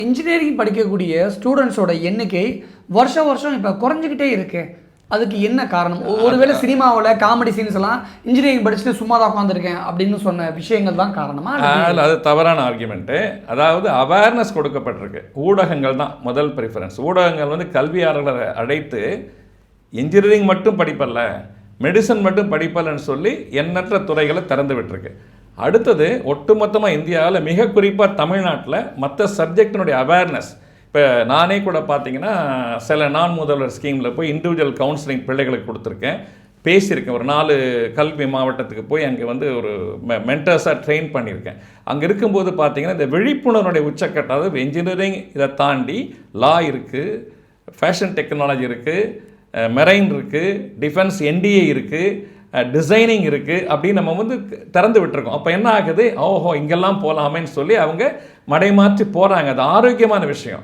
Engineering படிக்கக்கூடிய ஸ்டூடெண்ட்ஸோட எண்ணிக்கை வருஷம் வருஷம் இப்போ குறைஞ்சிக்கிட்டே இருக்கு. அதுக்கு என்ன காரணம்? ஒருவேளை சினிமாவில் காமெடி சீன்ஸ் எல்லாம் இன்ஜினியரிங் படிச்சுட்டு சும்மா தான் உட்காந்துருக்கேன் அப்படின்னு சொன்ன விஷயங்கள் தான் காரணமா? அது தவறான ஆர்குமெண்ட்டு. அதாவது அவேர்னஸ் கொடுக்கப்பட்டிருக்கு. ஊடகங்கள் தான் முதல் ப்ரிஃபரன்ஸ். ஊடகங்கள் வந்து கல்வியாளர்களை அழைத்து இன்ஜினியரிங் மட்டும் படிப்பல்ல, மெடிசன் மட்டும் படிப்பல்லன்னு சொல்லி எண்ணற்ற துறைகளை திறந்து விட்டுருக்கு. அடுத்தது ஒட்டுமொத்தமாக இந்தியாவில் மிக குறிப்பாக தமிழ்நாட்டில் மற்ற சப்ஜெக்டினுடைய அவேர்னஸ். இப்போ நானே கூட பார்த்தீங்கன்னா சில நான் முதல்வர் ஸ்கீமில் போய் இண்டிவிஜுவல் கவுன்சிலிங் பிள்ளைகளுக்கு கொடுத்துருக்கேன், பேசியிருக்கேன். ஒரு 4 கல்வி மாவட்டத்துக்கு போய் அங்கே வந்து ஒரு மென்டர்ஸாக ட்ரெயின் பண்ணியிருக்கேன். அங்கே இருக்கும்போது பார்த்தீங்கன்னா இந்த விழிப்புணர்வுடைய உச்சக்கட்டம், அதாவது இன்ஜினியரிங் இதை தாண்டி லா இருக்குது, ஃபேஷன் டெக்னாலஜி இருக்குது, மெரைன் இருக்குது, டிஃபென்ஸ் என்டிஏ இருக்குது, டிசைனிங் இருக்குது அப்படின்னு நம்ம வந்து திறந்து விட்டுருக்கோம். அப்போ என்ன ஆகுது, ஓஹோ இங்கெல்லாம் போகலாமேன்னு சொல்லி அவங்க மடைமாற்றி போகிறாங்க. அது ஆரோக்கியமான விஷயம்.